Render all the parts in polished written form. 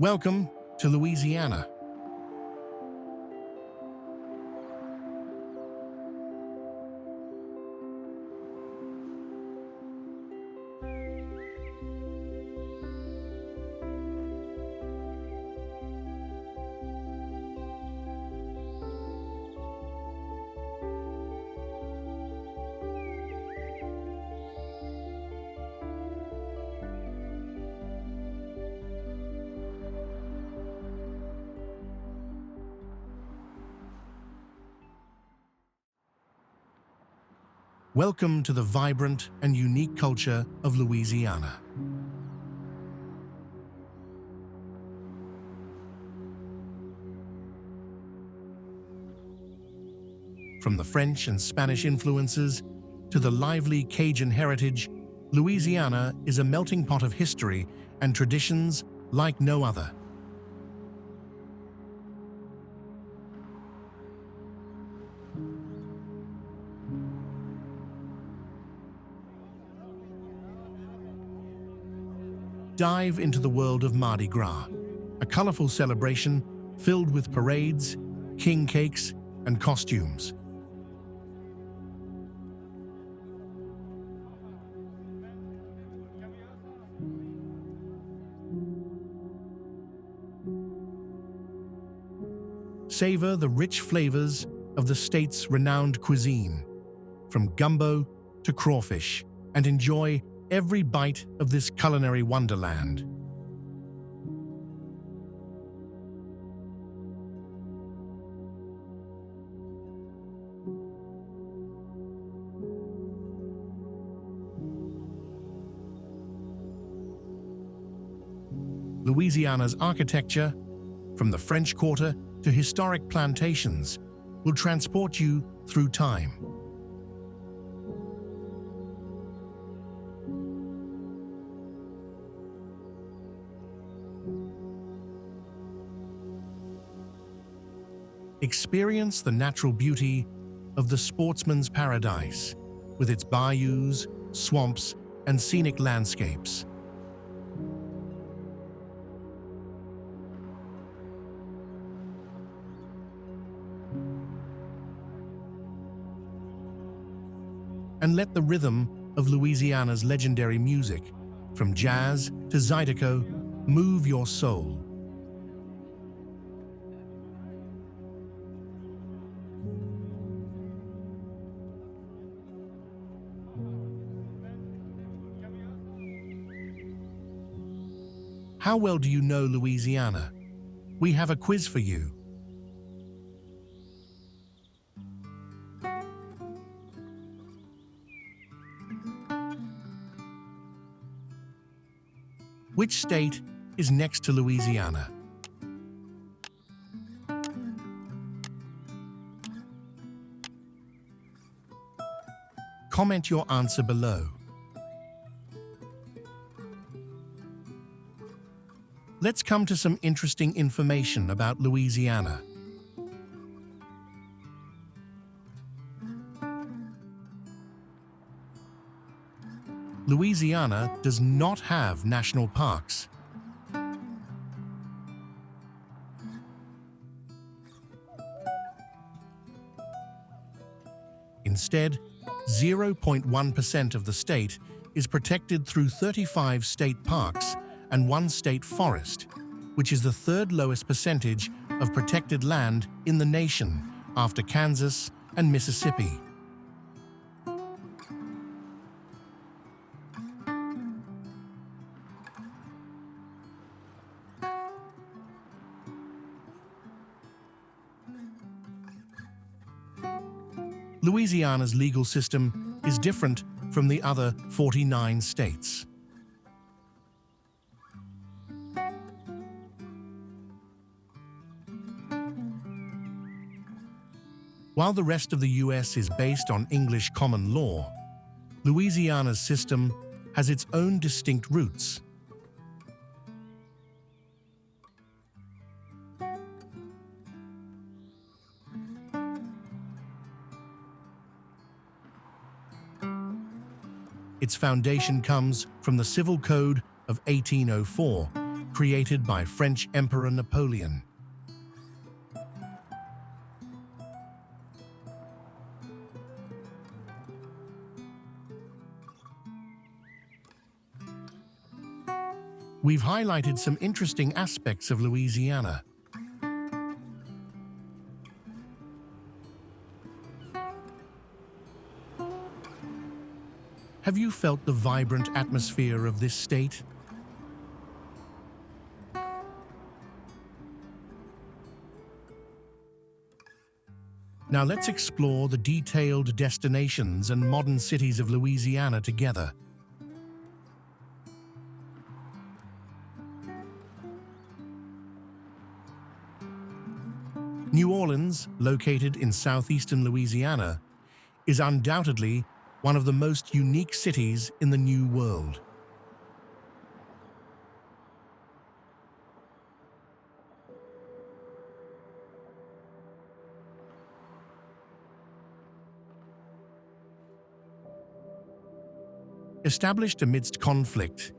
Welcome to Louisiana. Welcome to the vibrant and unique culture of Louisiana. From the French and Spanish influences to the lively Cajun heritage, Louisiana is a melting pot of history and traditions like no other. Dive into the world of Mardi Gras, a colorful celebration filled with parades, king cakes, and costumes. Savor the rich flavors of the state's renowned cuisine, from gumbo to crawfish, and enjoy every bite of this culinary wonderland. Louisiana's architecture, from the French Quarter to historic plantations, will transport you through time. Experience the natural beauty of the sportsman's paradise, with its bayous, swamps, and scenic landscapes. And let the rhythm of Louisiana's legendary music, from jazz to zydeco, move your soul. How well do you know Louisiana? We have a quiz for you. Which state is next to Louisiana? Comment your answer below. Let's come to some interesting information about Louisiana. Louisiana does not have national parks. Instead, 0.1% of the state is protected through 35 state parks and 1 state forest, which is the third lowest percentage of protected land in the nation after Kansas and Mississippi. Louisiana's legal system is different from the other 49 states. While the rest of the U.S. is based on English common law, Louisiana's system has its own distinct roots. Its foundation comes from the Civil Code of 1804, created by French Emperor Napoleon. We've highlighted some interesting aspects of Louisiana. Have you felt the vibrant atmosphere of this state? Now let's explore the detailed destinations and modern cities of Louisiana together. New Orleans, located in southeastern Louisiana, is undoubtedly one of the most unique cities in the New World. Established amidst conflict,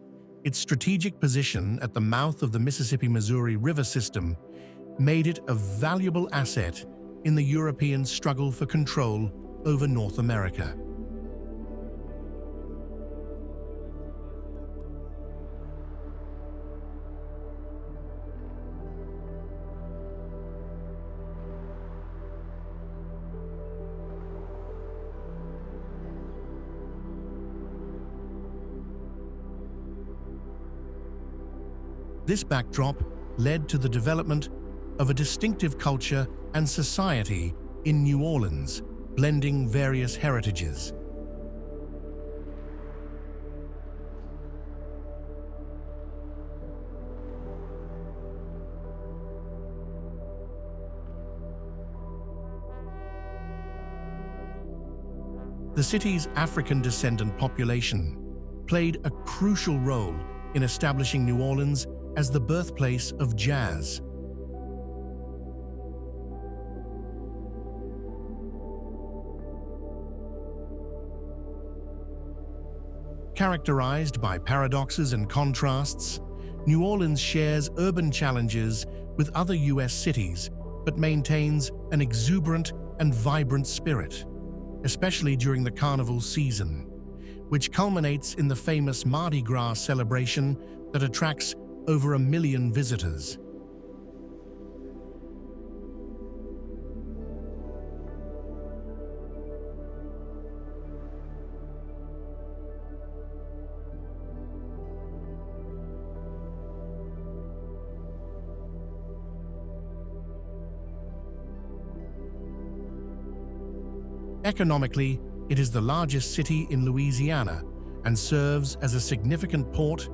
its strategic position at the mouth of the Mississippi-Missouri River system made it a valuable asset in the European struggle for control over North America. This backdrop led to the development of a distinctive culture and society in New Orleans, blending various heritages. The city's African descendant population played a crucial role in establishing New Orleans as the birthplace of jazz. Characterized by paradoxes and contrasts, New Orleans shares urban challenges with other U.S. cities, but maintains an exuberant and vibrant spirit, especially during the carnival season, which culminates in the famous Mardi Gras celebration that attracts over 1 million visitors. Economically, it is the largest city in Louisiana and serves as a significant port,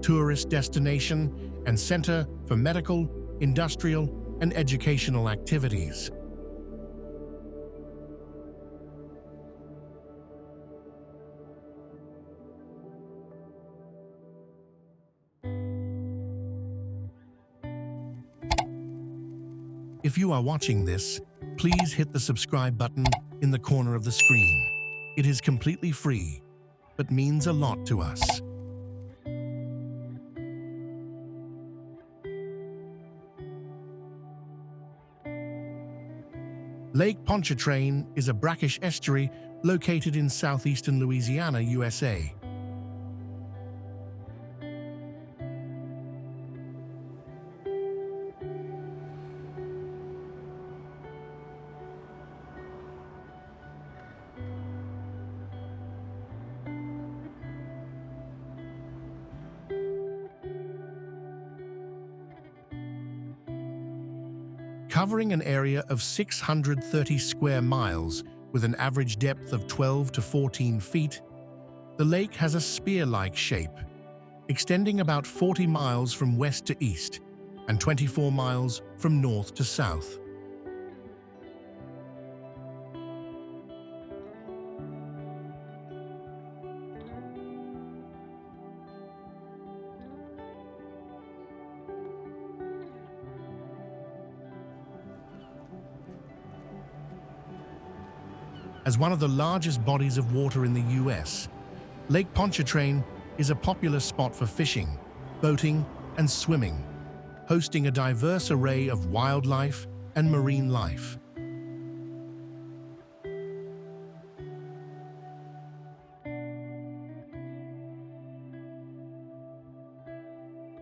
tourist destination, and center for medical, industrial, and educational activities. If you are watching this, please hit the subscribe button in the corner of the screen. It is completely free, but means a lot to us. Lake Pontchartrain is a brackish estuary located in southeastern Louisiana, USA. Covering an area of 630 square miles with an average depth of 12 to 14 feet, the lake has a spear-like shape, extending about 40 miles from west to east and 24 miles from north to south. As one of the largest bodies of water in the U.S., Lake Pontchartrain is a popular spot for fishing, boating, and swimming, hosting a diverse array of wildlife and marine life.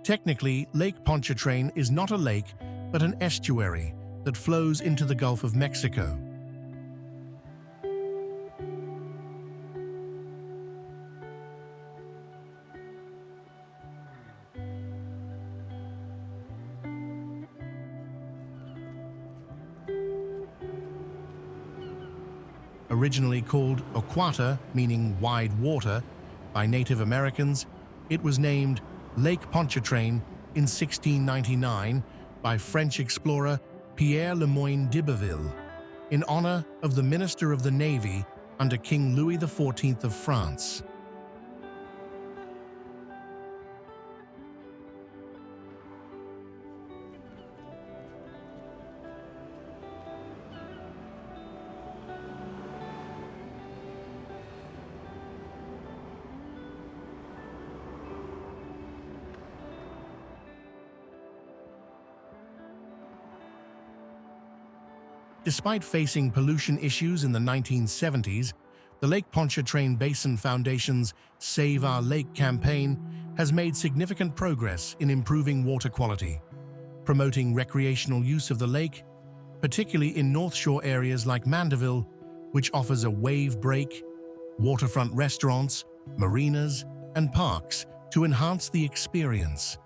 Technically, Lake Pontchartrain is not a lake, but an estuary that flows into the Gulf of Mexico. Originally called Oquata, meaning wide water, by Native Americans, it was named Lake Pontchartrain in 1699 by French explorer Pierre Le Moyne d'Iberville, in honor of the Minister of the Navy under King Louis XIV of France. Despite facing pollution issues in the 1970s, the Lake Pontchartrain Basin Foundation's Save Our Lake campaign has made significant progress in improving water quality, promoting recreational use of the lake, particularly in North Shore areas like Mandeville, which offers a wave break, waterfront restaurants, marinas, and parks to enhance the experience.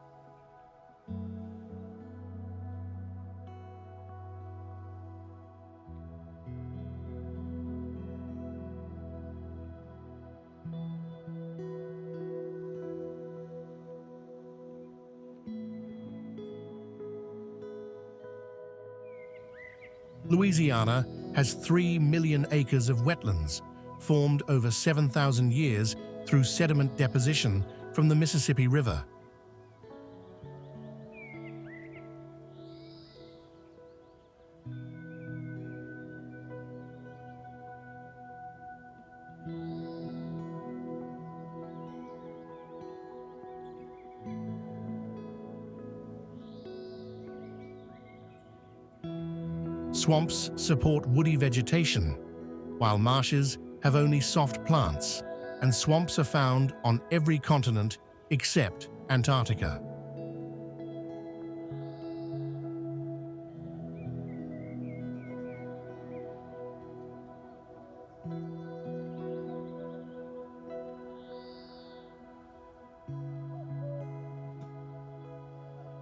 Louisiana has 3 million acres of wetlands, formed over 7,000 years through sediment deposition from the Mississippi River. Swamps support woody vegetation, while marshes have only soft plants, and swamps are found on every continent except Antarctica.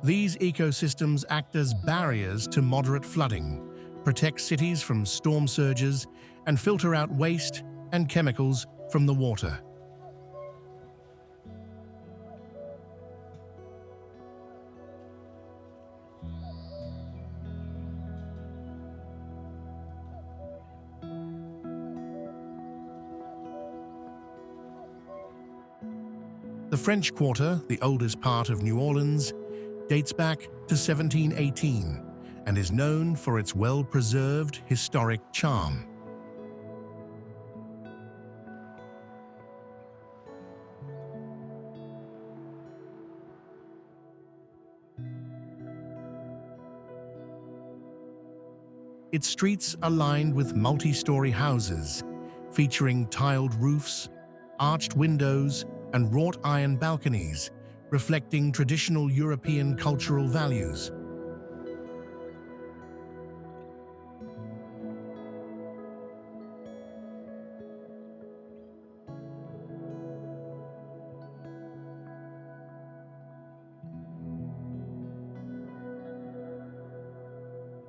These ecosystems act as barriers to moderate flooding, protect cities from storm surges, and filter out waste and chemicals from the water. The French Quarter, the oldest part of New Orleans, dates back to 1718 and is known for its well-preserved historic charm. Its streets are lined with multi-story houses, featuring tiled roofs, arched windows, and wrought iron balconies, reflecting traditional European cultural values.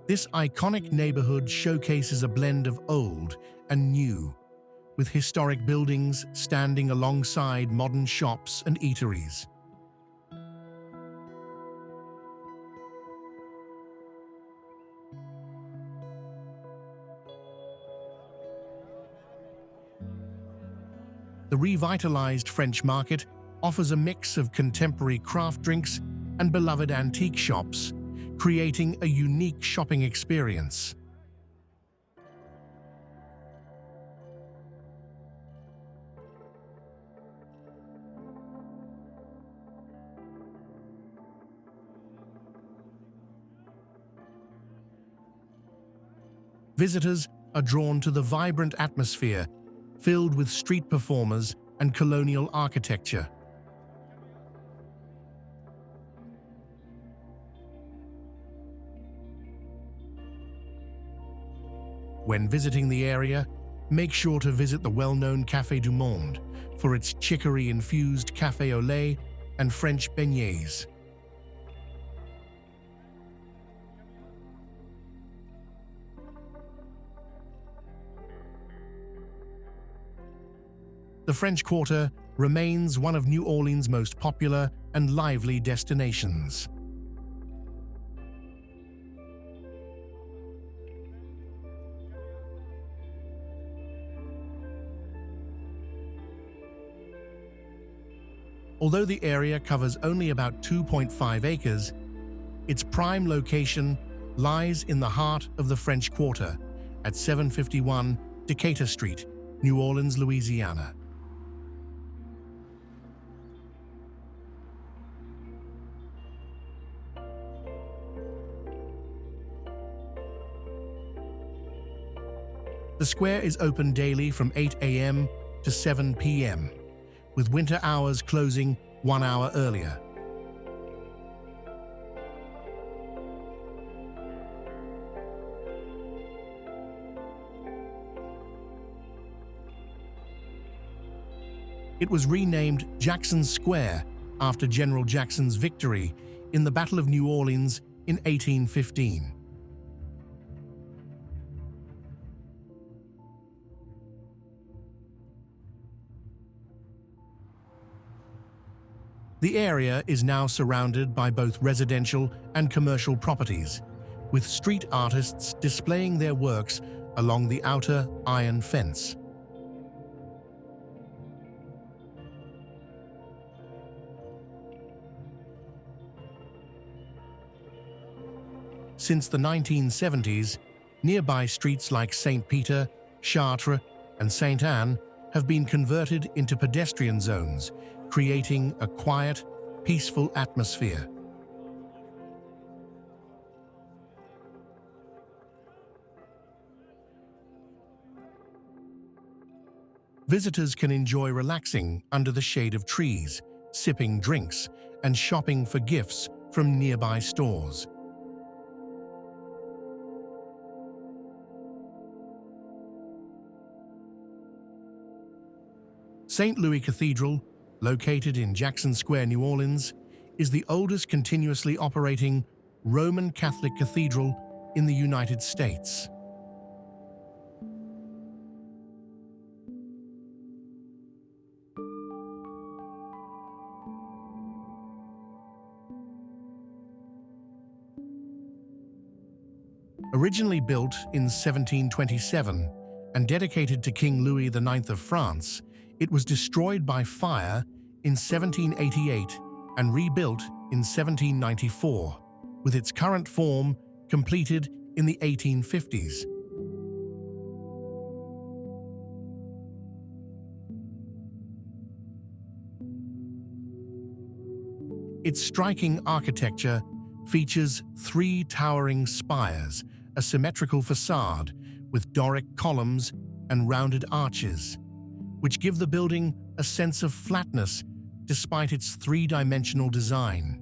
This iconic neighborhood showcases a blend of old and new, with historic buildings standing alongside modern shops and eateries. The revitalized French market offers a mix of contemporary craft drinks and beloved antique shops, creating a unique shopping experience. visitors are drawn to the vibrant atmosphere filled with street performers and colonial architecture. When visiting the area, make sure to visit the well-known Café du Monde for its chicory-infused café au lait and French beignets. The French Quarter remains one of New Orleans' most popular and lively destinations. Although the area covers only about 2.5 acres, its prime location lies in the heart of the French Quarter at 751 Decatur Street, New Orleans, Louisiana. The square is open daily from 8 a.m. to 7 p.m., with winter hours closing 1 hour earlier. It was renamed Jackson Square after General Jackson's victory in the Battle of New Orleans in 1815. The area is now surrounded by both residential and commercial properties, with street artists displaying their works along the outer iron fence. Since the 1970s, nearby streets like St. Peter, Chartres, and St. Anne have been converted into pedestrian zones, creating a quiet, peaceful atmosphere. Visitors can enjoy relaxing under the shade of trees, sipping drinks, and shopping for gifts from nearby stores. St. Louis Cathedral, located in Jackson Square, New Orleans, is the oldest continuously operating Roman Catholic cathedral in the United States. Originally built in 1727 and dedicated to King Louis IX of France, it was destroyed by fire in 1788 and rebuilt in 1794, with its current form completed in the 1850s. Its striking architecture features 3 towering spires, a symmetrical facade with Doric columns and rounded arches, which give the building a sense of flatness despite its 3-dimensional design.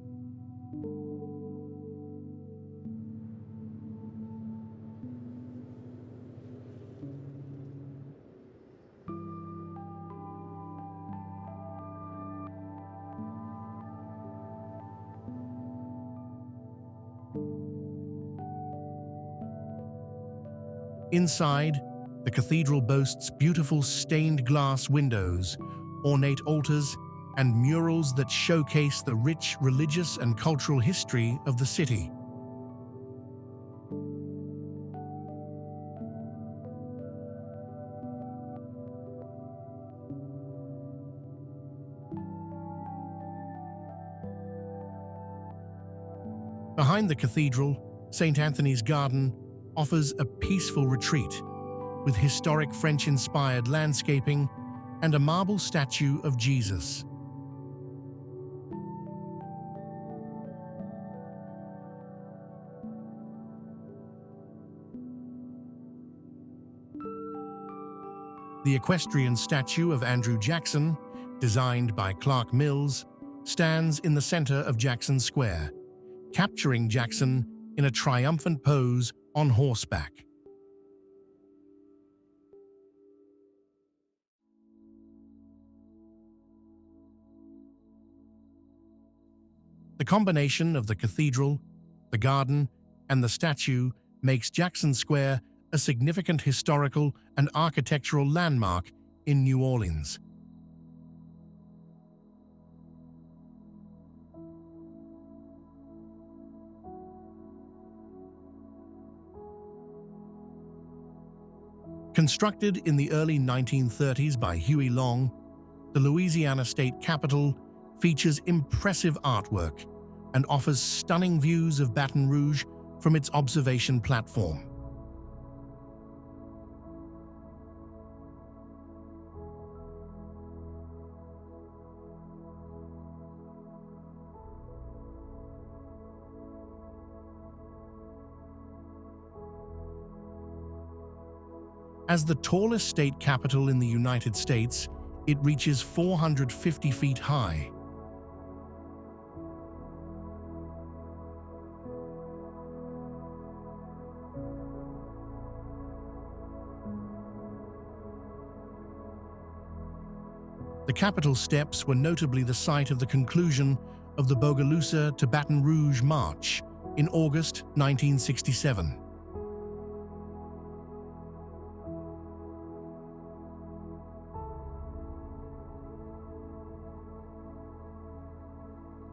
Inside, the cathedral boasts beautiful stained glass windows, ornate altars, and murals that showcase the rich religious and cultural history of the city. Behind the cathedral, St. Anthony's Garden offers a peaceful retreat, with historic French-inspired landscaping and a marble statue of Jesus. The equestrian statue of Andrew Jackson, designed by Clark Mills, stands in the center of Jackson Square, capturing Jackson in a triumphant pose on horseback. The combination of the cathedral, the garden, and the statue makes Jackson Square a significant historical and architectural landmark in New Orleans. Constructed in the early 1930s by Huey Long, the Louisiana State Capitol features impressive artwork and offers stunning views of Baton Rouge from its observation platform. As the tallest state capitol in the United States, it reaches 450 feet high. The Capitol steps were notably the site of the conclusion of the Bogalusa to Baton Rouge March in August 1967.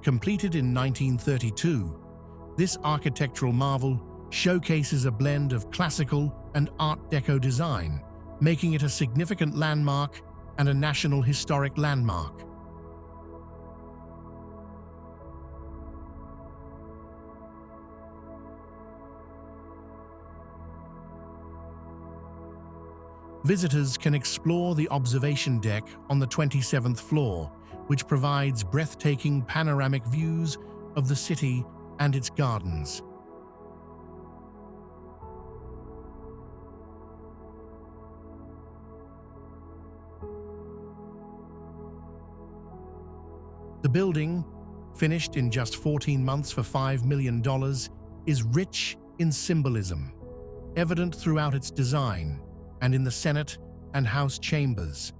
Completed in 1932, this architectural marvel showcases a blend of classical and Art Deco design, making it a significant landmark and a National Historic Landmark. Visitors can explore the observation deck on the 27th floor, which provides breathtaking panoramic views of the city and its gardens. The building, finished in just 14 months for $5 million, is rich in symbolism, evident throughout its design and in the Senate and House chambers.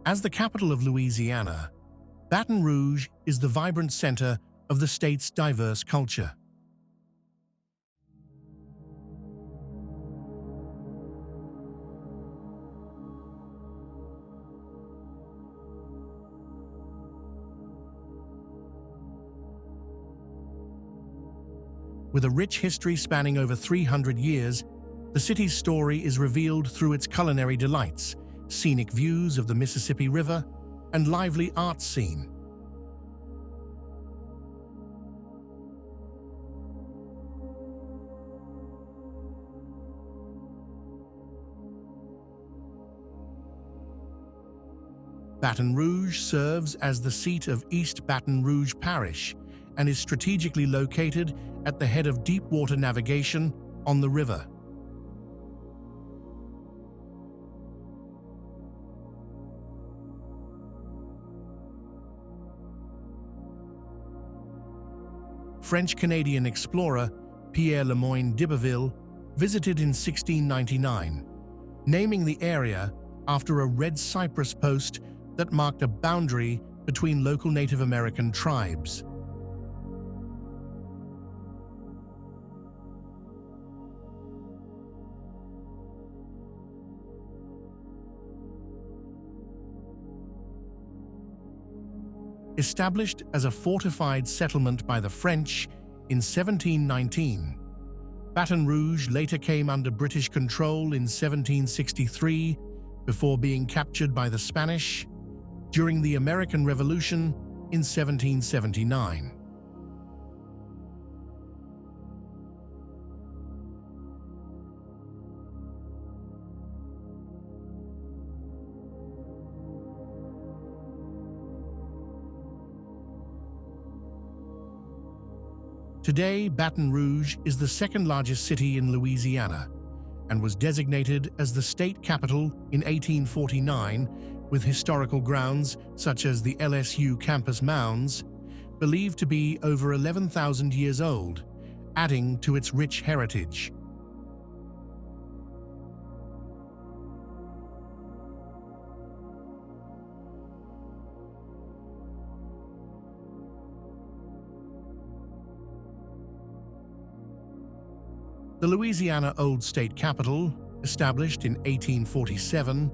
As the capital of Louisiana, Baton Rouge is the vibrant center of the state's diverse culture. With a rich history spanning over 300 years, the city's story is revealed through its culinary delights, scenic views of the Mississippi River, and lively art scene. Baton Rouge serves as the seat of East Baton Rouge Parish and is strategically located at the head of deep water navigation on the river. French-Canadian explorer Pierre Le Moyne d'Iberville visited in 1699, naming the area after a red cypress post that marked a boundary between local Native American tribes. Established as a fortified settlement by the French in 1719, Baton Rouge later came under British control in 1763 before being captured by the Spanish during the American Revolution in 1779. Today, Baton Rouge is the second largest city in Louisiana and was designated as the state capital in 1849, with historical grounds such as the LSU campus mounds, believed to be over 11,000 years old, adding to its rich heritage. The Louisiana Old State Capitol, established in 1847,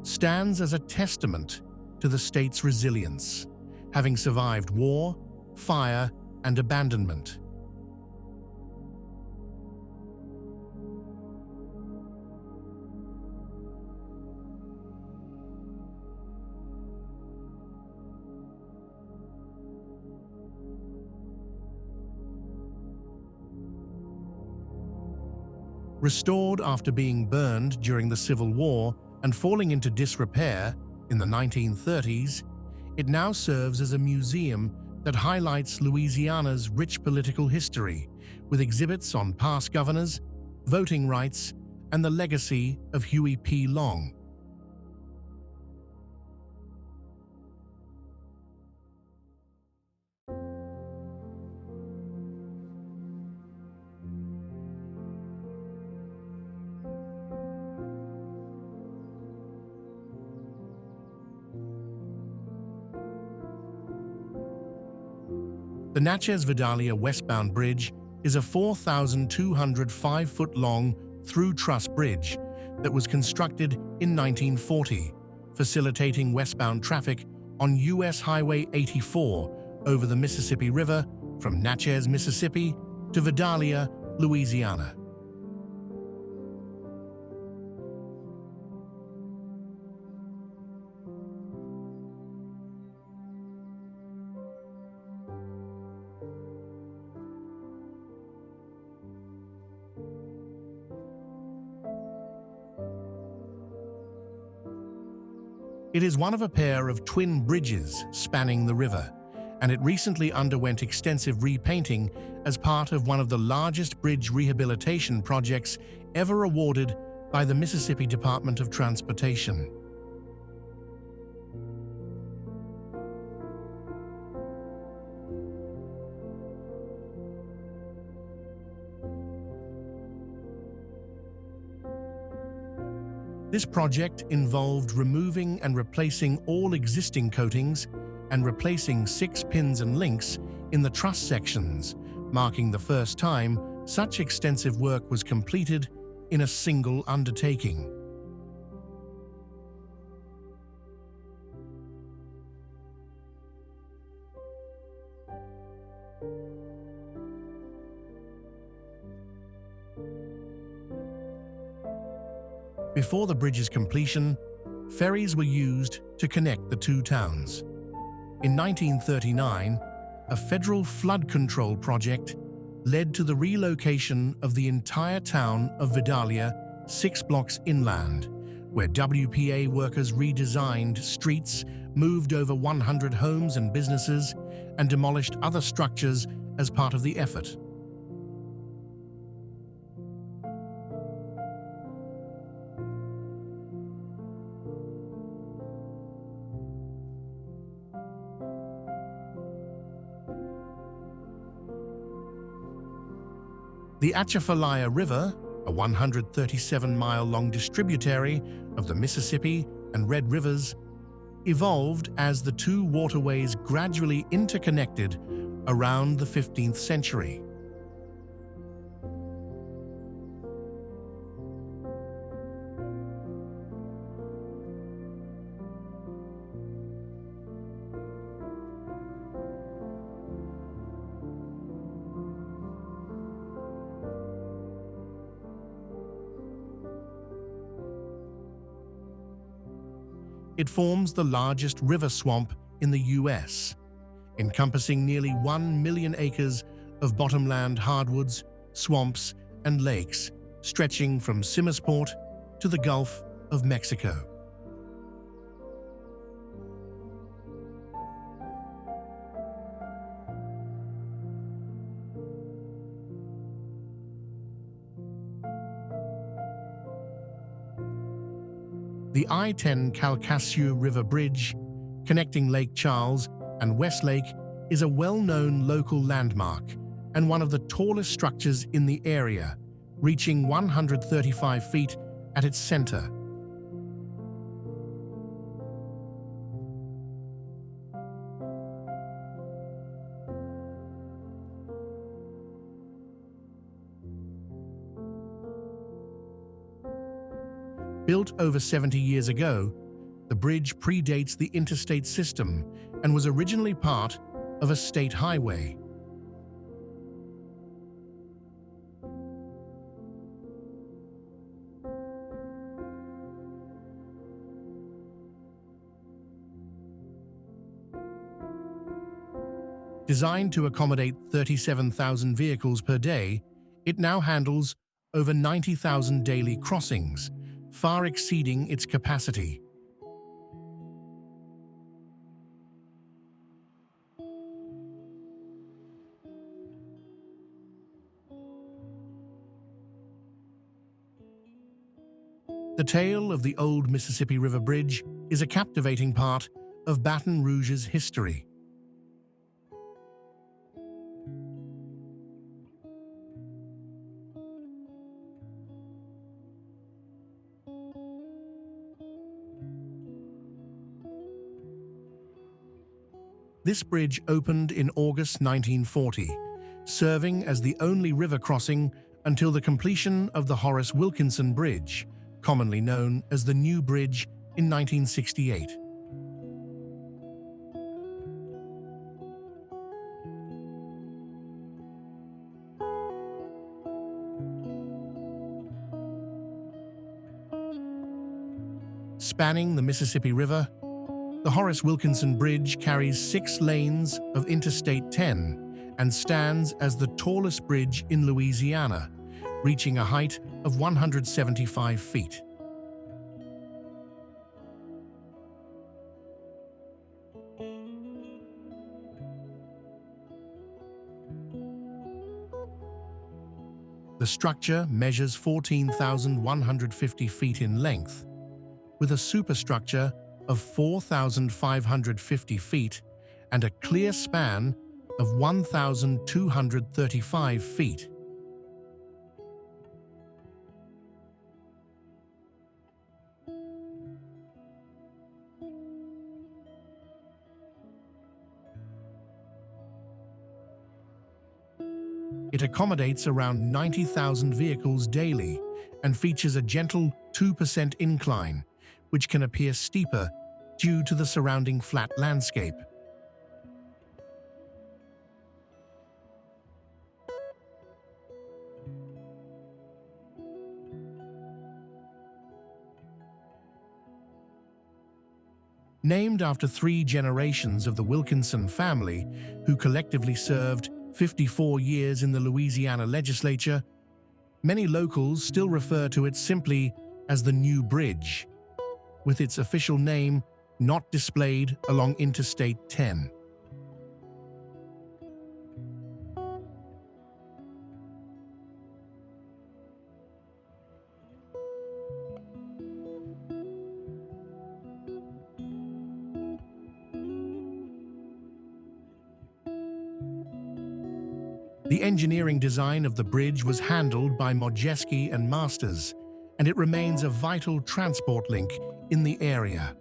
stands as a testament to the state's resilience, having survived war, fire, and abandonment. Restored after being burned during the Civil War and falling into disrepair in the 1930s, it now serves as a museum that highlights Louisiana's rich political history, with exhibits on past governors, voting rights, and the legacy of Huey P. Long. The Natchez-Vidalia westbound bridge is a 4,205-foot-long through-truss bridge that was constructed in 1940, facilitating westbound traffic on U.S. Highway 84 over the Mississippi River from Natchez, Mississippi to Vidalia, Louisiana. It is one of a pair of twin bridges spanning the river, and it recently underwent extensive repainting as part of one of the largest bridge rehabilitation projects ever awarded by the Mississippi Department of Transportation. This project involved removing and replacing all existing coatings and replacing 6 pins and links in the truss sections, marking the first time such extensive work was completed in a single undertaking. Before the bridge's completion, ferries were used to connect the two towns. In 1939, a federal flood control project led to the relocation of the entire town of Vidalia 6 blocks inland, where WPA workers redesigned streets, moved over 100 homes and businesses, and demolished other structures as part of the effort. The Atchafalaya River, a 137-mile-long distributary of the Mississippi and Red Rivers, evolved as the two waterways gradually interconnected around the 15th century. It forms the largest river swamp in the U.S., encompassing nearly 1 million acres of bottomland hardwoods, swamps, and lakes, stretching from Simmersport to the Gulf of Mexico. The I-10 Calcasieu River Bridge, connecting Lake Charles and West Lake, is a well-known local landmark and one of the tallest structures in the area, reaching 135 feet at its center. Built over 70 years ago, the bridge predates the interstate system and was originally part of a state highway. Designed to accommodate 37,000 vehicles per day, it now handles over 90,000 daily crossings, far exceeding its capacity. The tale of the old Mississippi River Bridge is a captivating part of Baton Rouge's history. This bridge opened in August 1940, serving as the only river crossing until the completion of the Horace Wilkinson Bridge, commonly known as the New Bridge, in 1968. Spanning the Mississippi River, the Horace Wilkinson Bridge carries 6 lanes of Interstate 10 and stands as the tallest bridge in Louisiana, reaching a height of 175 feet. The structure measures 14,150 feet in length, with a superstructure of 4,550 feet and a clear span of 1,235 feet. It accommodates around 90,000 vehicles daily and features a gentle 2% incline, which can appear steeper due to the surrounding flat landscape. Named after 3 generations of the Wilkinson family, who collectively served 54 years in the Louisiana legislature, many locals still refer to it simply as the New Bridge, with its official name not displayed along Interstate 10. The engineering design of the bridge was handled by Modjeski and Masters, and it remains a vital transport link in the area.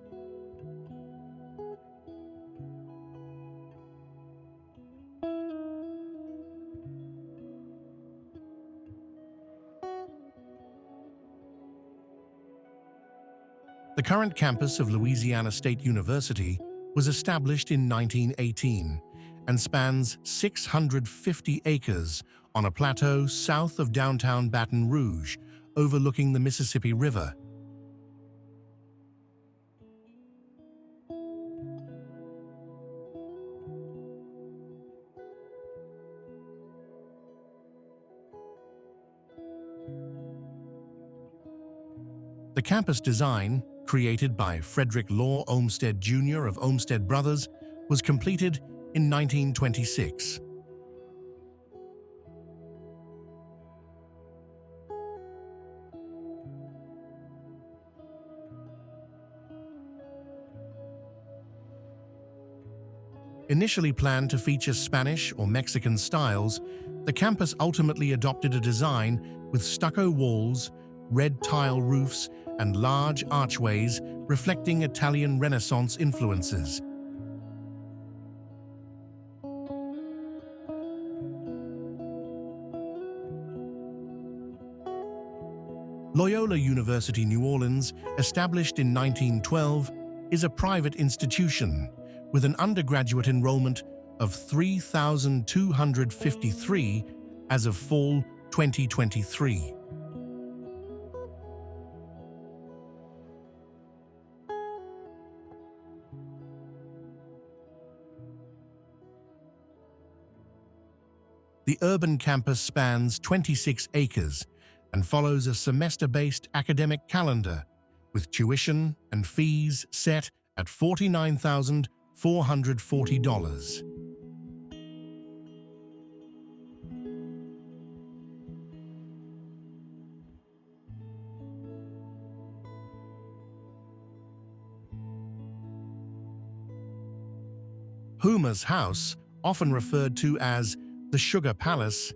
The current campus of Louisiana State University was established in 1918 and spans 650 acres on a plateau south of downtown Baton Rouge, overlooking the Mississippi River. The campus design, created by Frederick Law Olmsted Jr. of Olmsted Brothers, was completed in 1926. Initially planned to feature Spanish or Mexican styles, the campus ultimately adopted a design with stucco walls, red tile roofs, and large archways reflecting Italian Renaissance influences. Loyola University New Orleans, established in 1912, is a private institution with an undergraduate enrollment of 3,253 as of fall 2023. The urban campus spans 26 acres and follows a semester-based academic calendar with tuition and fees set at $49,440. Houmas House, often referred to as the Sugar Palace,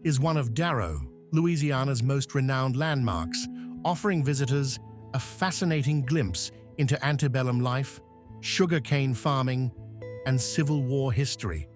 is one of Darrow, Louisiana's most renowned landmarks, offering visitors a fascinating glimpse into antebellum life, sugarcane farming, and Civil War history.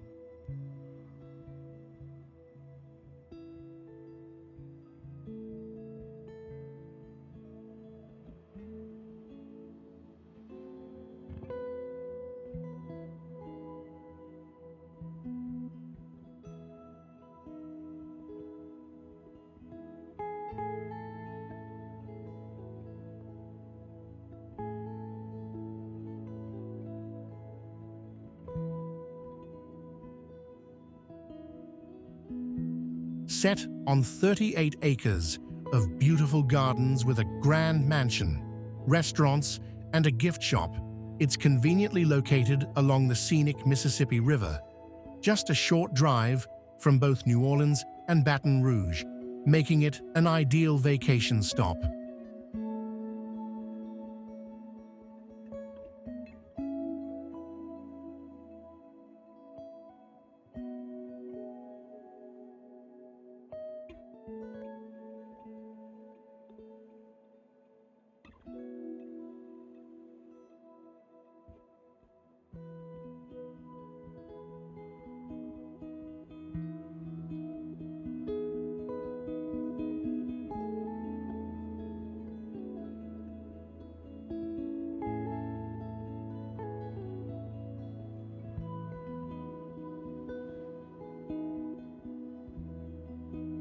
Set on 38 acres of beautiful gardens with a grand mansion, restaurants, and a gift shop, it's conveniently located along the scenic Mississippi River, just a short drive from both New Orleans and Baton Rouge, making it an ideal vacation stop.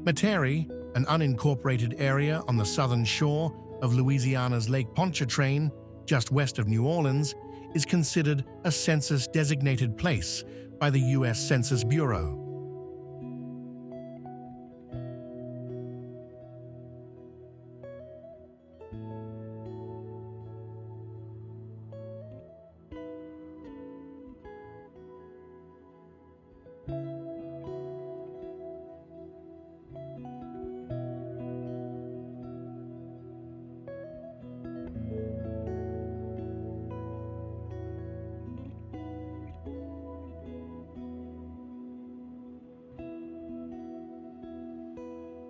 Metairie, an unincorporated area on the southern shore of Louisiana's Lake Pontchartrain, just west of New Orleans, is considered a census-designated place by the U.S. Census Bureau.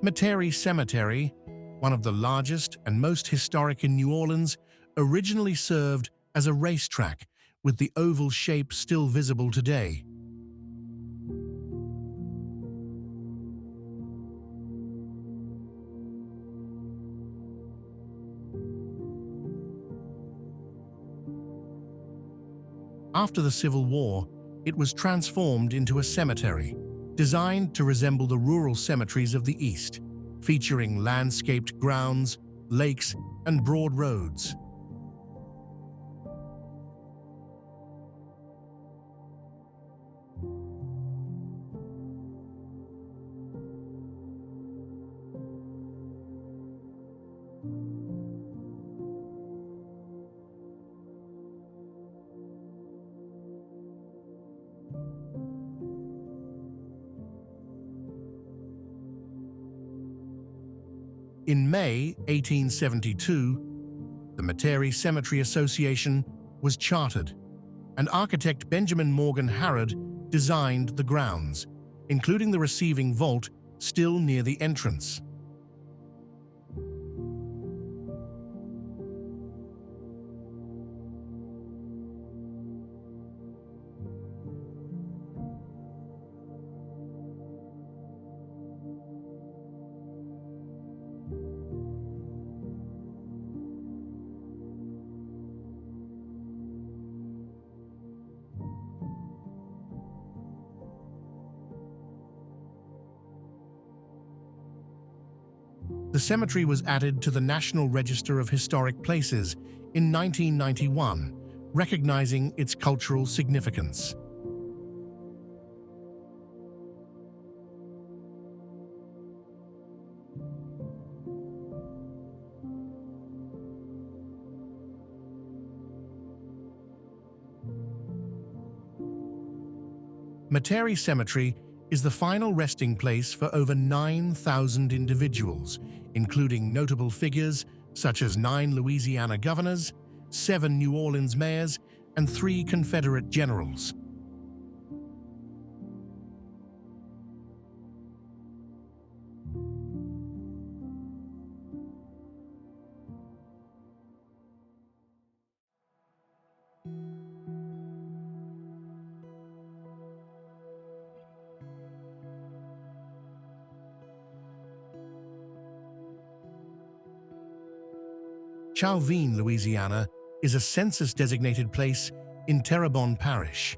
Metairie Cemetery, one of the largest and most historic in New Orleans, originally served as a racetrack, with the oval shape still visible today. After the Civil War, it was transformed into a cemetery, designed to resemble the rural cemeteries of the East, featuring landscaped grounds, lakes, and broad roads. In May 1872, the Metairie Cemetery Association was chartered, and architect Benjamin Morgan Harrod designed the grounds, including the receiving vault still near the entrance. The cemetery was added to the National Register of Historic Places in 1991, recognizing its cultural significance. Metairie Cemetery is the final resting place for over 9,000 individuals, including notable figures such as 9 Louisiana governors, 7 New Orleans mayors, and 3 Confederate generals. Chauvin, Louisiana, is a census-designated place in Terrebonne Parish,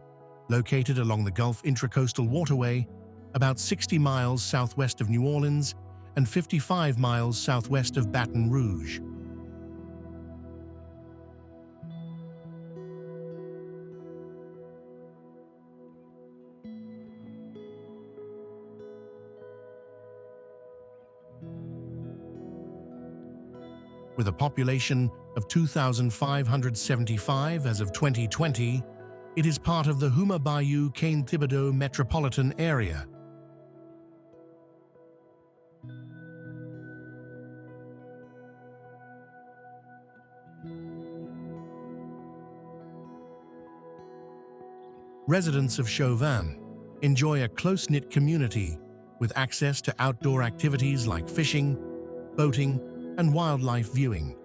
located along the Gulf Intracoastal Waterway, about 60 miles southwest of New Orleans and 55 miles southwest of Baton Rouge. With a population of 2,575 as of 2020, it is part of the Houma Bayou Cane-Thibodaux metropolitan area. Residents of Chauvin enjoy a close-knit community with access to outdoor activities like fishing, boating, and wildlife viewing.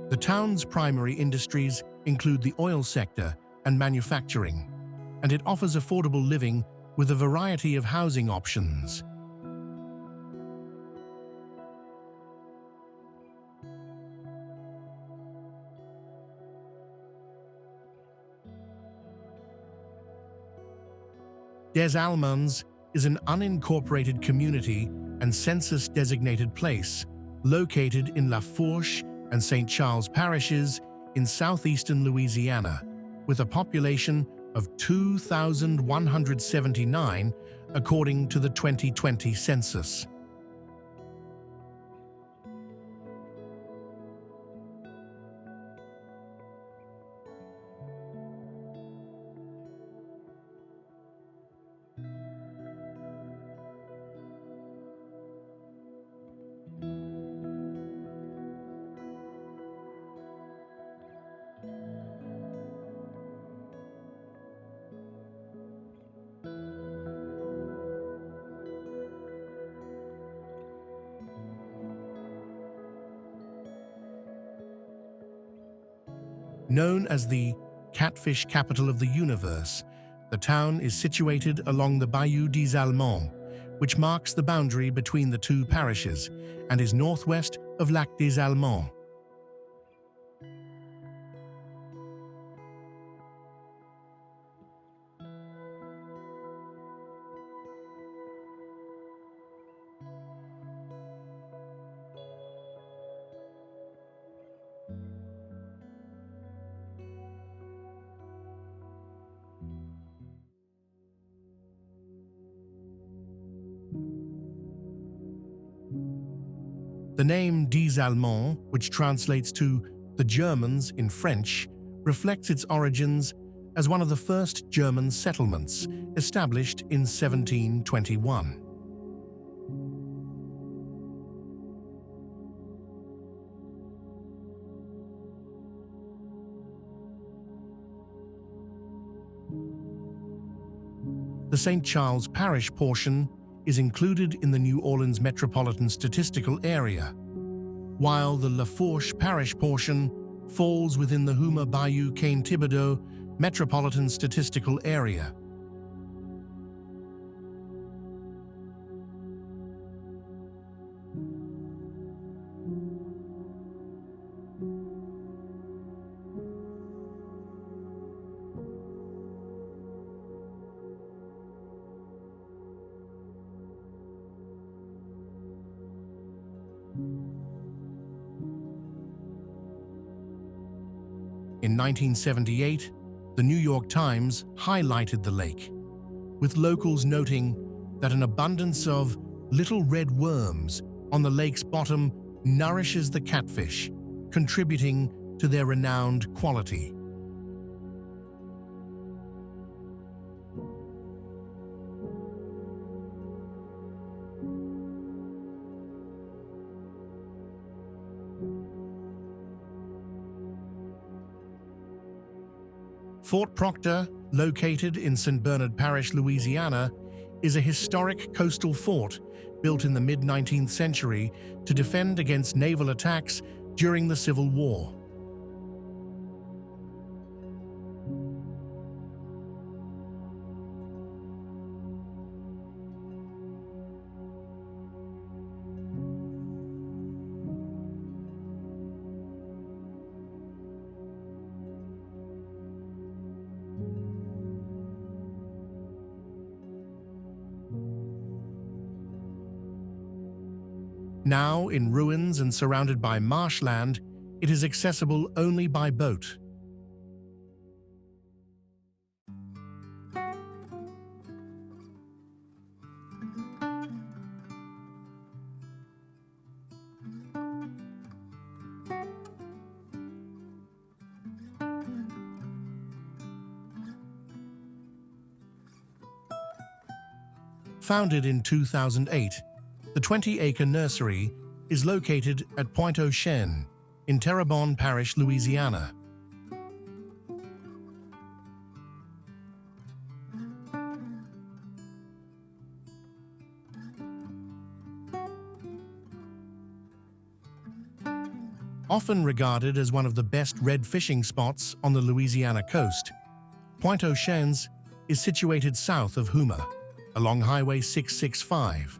The town's primary industries include the oil sector and manufacturing, and it offers affordable living with a variety of housing options. Des Allemands is an unincorporated community and census-designated place located in La Fourche and St. Charles parishes in southeastern Louisiana, with a population of 2,179 according to the 2020 census. Known as the catfish capital of the universe, the town is situated along the Bayou des Allemands, which marks the boundary between the two parishes and is northwest of Lac des Allemands. The name des Allemands, which translates to the Germans in French, reflects its origins as one of the first German settlements established in 1721. The St. Charles Parish portion is included in the New Orleans Metropolitan Statistical Area, while the Lafourche Parish portion falls within the Houma Bayou Cane Thibodaux Metropolitan Statistical Area. In 1978, the New York Times highlighted the lake, with locals noting that an abundance of little red worms on the lake's bottom nourishes the catfish, contributing to their renowned quality. Fort Proctor, located in St. Bernard Parish, Louisiana, is a historic coastal fort built in the mid-19th century to defend against naval attacks during the Civil War. Now in ruins and surrounded by marshland, it is accessible only by boat. Founded in 2008, the 20-acre nursery is located at Pointe-aux-Chenes in Terrebonne Parish, Louisiana. Often regarded as one of the best red fishing spots on the Louisiana coast, Pointe-aux-Chenes is situated south of Houma, along Highway 665.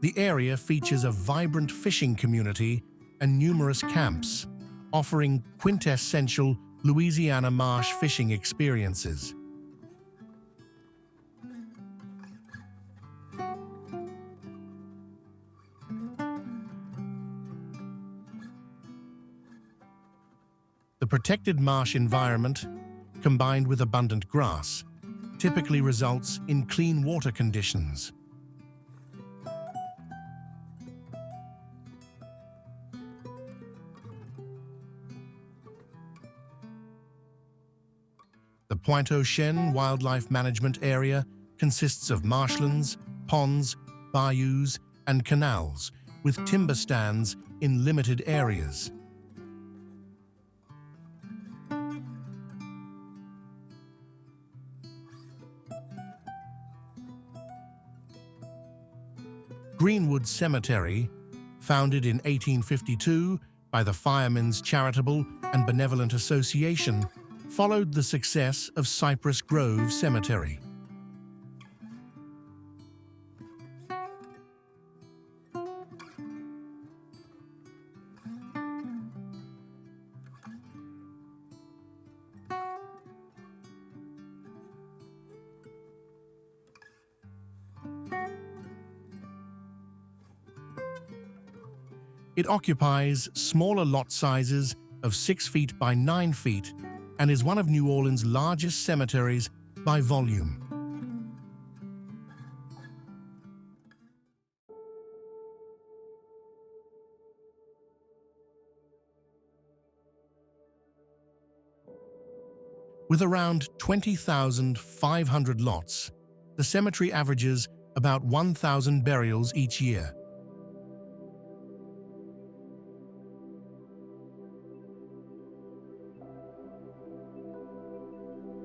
The area features a vibrant fishing community and numerous camps, offering quintessential Louisiana marsh fishing experiences. The protected marsh environment, combined with abundant grass, typically results in clean water conditions. The Pointe-aux-Chenes Wildlife Management Area consists of marshlands, ponds, bayous, and canals, with timber stands in limited areas. Greenwood Cemetery, founded in 1852 by the Firemen's Charitable and Benevolent Association, followed the success of Cypress Grove Cemetery. It occupies smaller lot sizes of 6 feet by 9 feet and is one of New Orleans' largest cemeteries by volume. With around 20,500 lots, the cemetery averages about 1,000 burials each year.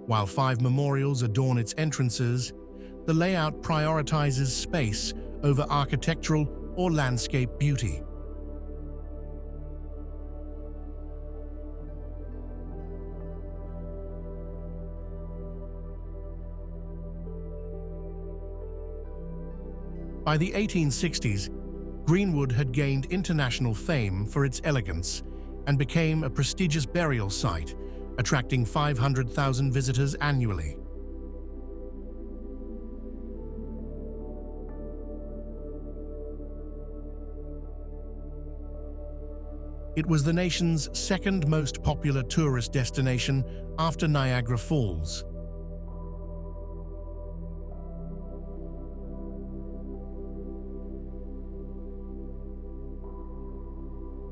While 5 memorials adorn its entrances, the layout prioritizes space over architectural or landscape beauty. By the 1860s, Greenwood had gained international fame for its elegance and became a prestigious burial site, attracting 500,000 visitors annually. It was the nation's second most popular tourist destination after Niagara Falls.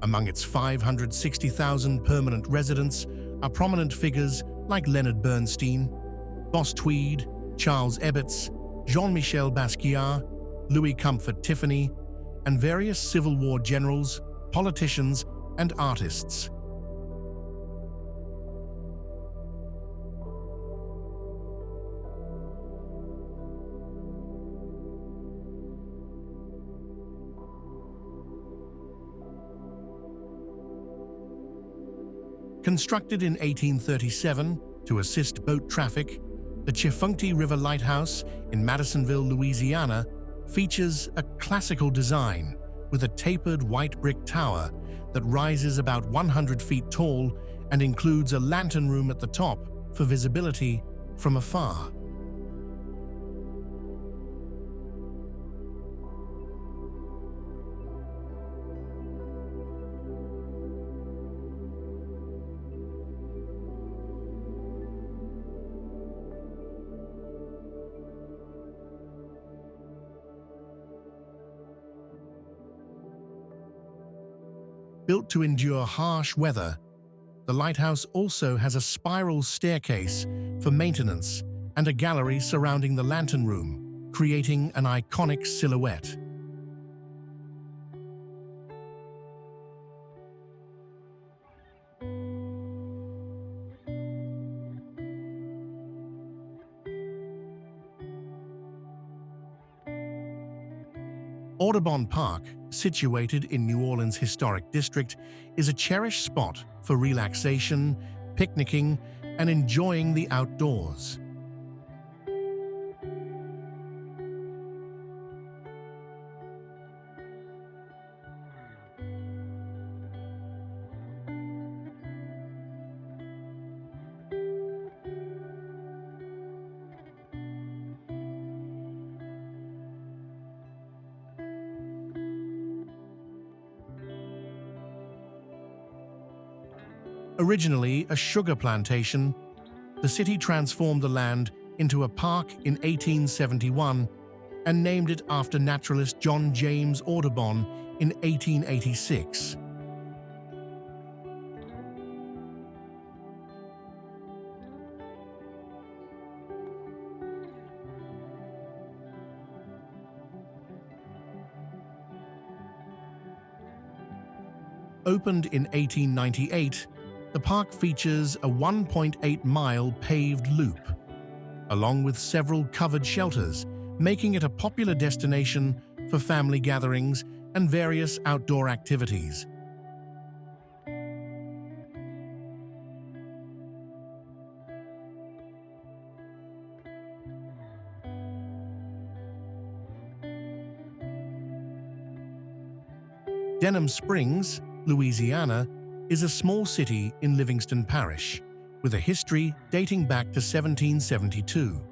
Among its 560,000 permanent residents are prominent figures like Leonard Bernstein, Boss Tweed, Charles Ebbets, Jean-Michel Basquiat, Louis Comfort Tiffany, and various Civil War generals, politicians, and artists. Constructed in 1837 to assist boat traffic, the Tchefuncte River Lighthouse in Madisonville, Louisiana, features a classical design with a tapered white brick tower that rises about 100 feet tall and includes a lantern room at the top for visibility from afar. Built to endure harsh weather, the lighthouse also has a spiral staircase for maintenance and a gallery surrounding the lantern room, creating an iconic silhouette. Audubon Park, situated in New Orleans' historic district, is a cherished spot for relaxation, picnicking, and enjoying the outdoors. Originally a sugar plantation, the city transformed the land into a park in 1871 and named it after naturalist John James Audubon in 1886. Opened in 1898, the park features a 1.8-mile paved loop, along with several covered shelters, making it a popular destination for family gatherings and various outdoor activities. Denham Springs, Louisiana, is a small city in Livingston Parish, with a history dating back to 1772.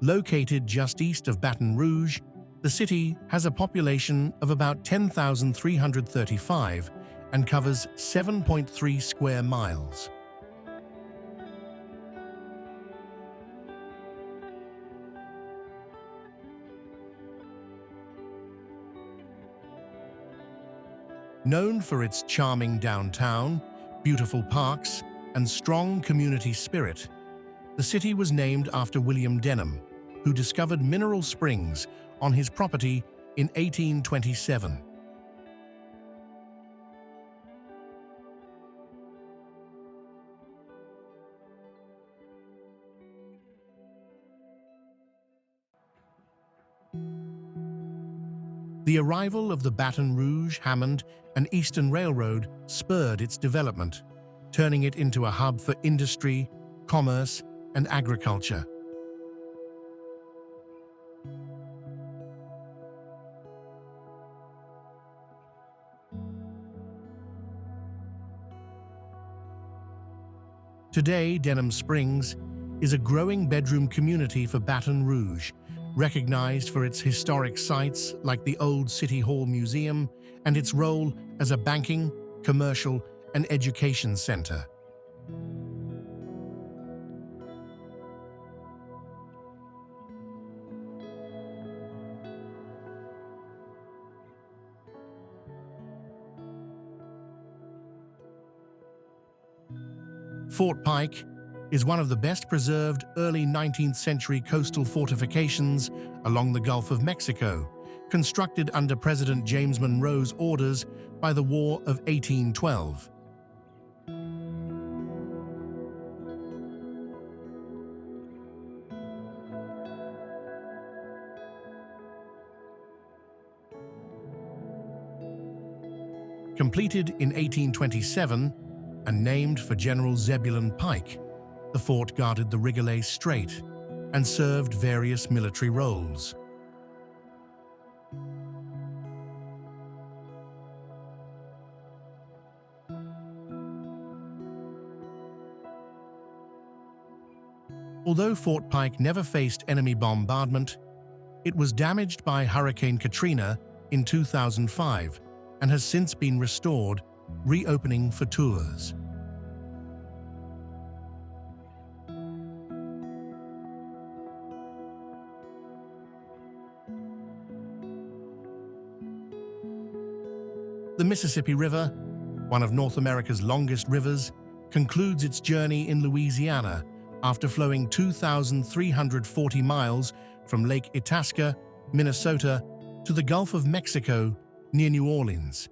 Located just east of Baton Rouge, the city has a population of about 10,335 and covers 7.3 square miles. Known for its charming downtown, beautiful parks, and strong community spirit, the city was named after William Denham, who discovered mineral springs on his property in 1827. The arrival of the Baton Rouge, Hammond, and Eastern Railroad spurred its development, turning it into a hub for industry, commerce, and agriculture. Today, Denham Springs is a growing bedroom community for Baton Rouge, recognized for its historic sites like the Old City Hall Museum and its role as a banking, commercial, and education center. Fort Pike is one of the best preserved early 19th century coastal fortifications along the Gulf of Mexico, constructed under President James Monroe's orders by the War of 1812. Completed in 1827 and named for General Zebulon Pike, the fort guarded the Rigolets Strait and served various military roles. Although Fort Pike never faced enemy bombardment, it was damaged by Hurricane Katrina in 2005 and has since been restored, reopening for tours. The Mississippi River, one of North America's longest rivers, concludes its journey in Louisiana after flowing 2,340 miles from Lake Itasca, Minnesota, to the Gulf of Mexico near New Orleans.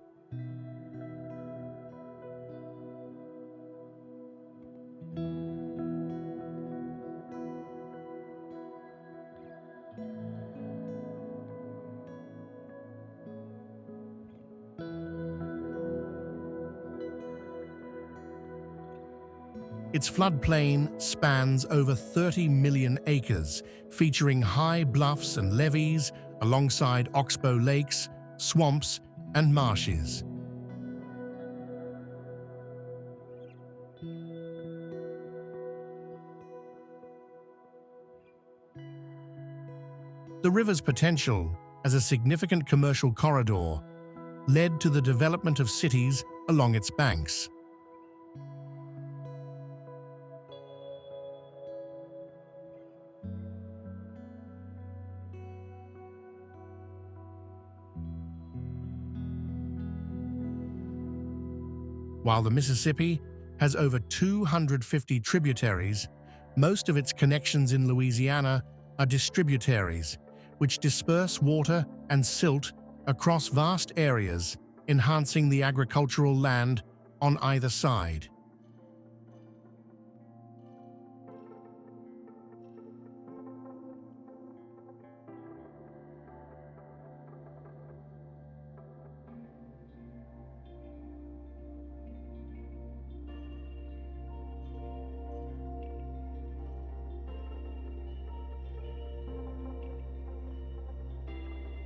Its floodplain spans over 30 million acres, featuring high bluffs and levees alongside oxbow lakes, swamps, and marshes. The river's potential as a significant commercial corridor led to the development of cities along its banks. While the Mississippi has over 250 tributaries, most of its connections in Louisiana are distributaries, which disperse water and silt across vast areas, enhancing the agricultural land on either side.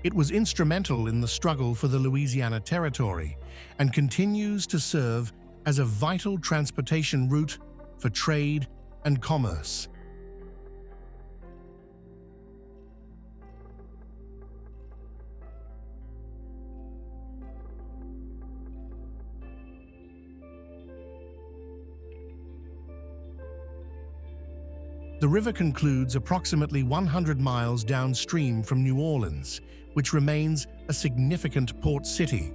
It was instrumental in the struggle for the Louisiana Territory and continues to serve as a vital transportation route for trade and commerce. The river concludes approximately 100 miles downstream from New Orleans, which remains a significant port city.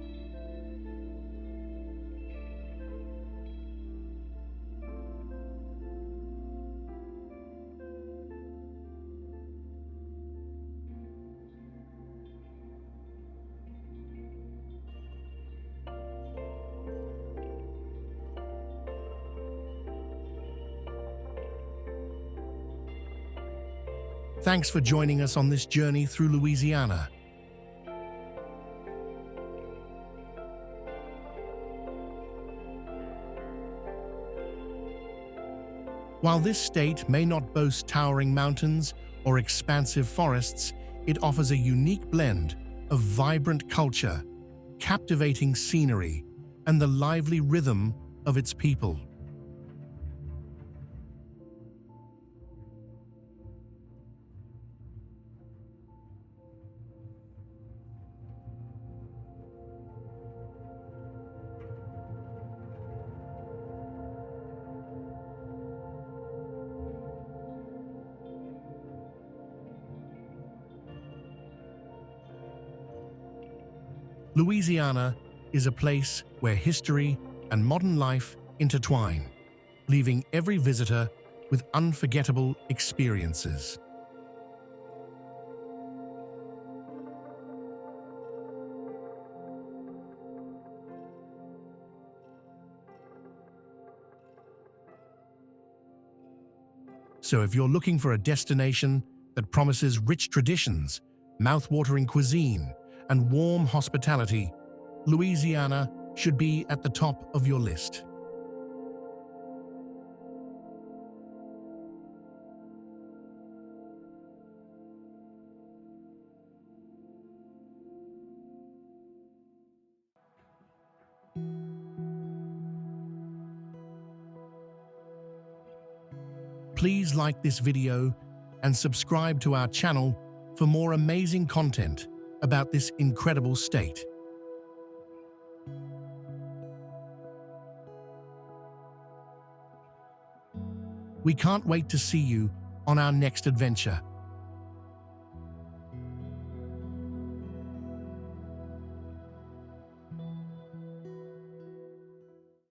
Thanks for joining us on this journey through Louisiana. While this state may not boast towering mountains or expansive forests, it offers a unique blend of vibrant culture, captivating scenery, and the lively rhythm of its people. Louisiana is a place where history and modern life intertwine, leaving every visitor with unforgettable experiences. So if you're looking for a destination that promises rich traditions, mouth-watering cuisine, and warm hospitality, Louisiana should be at the top of your list. Please like this video and subscribe to our channel for more amazing content about this incredible state. We can't wait to see you on our next adventure.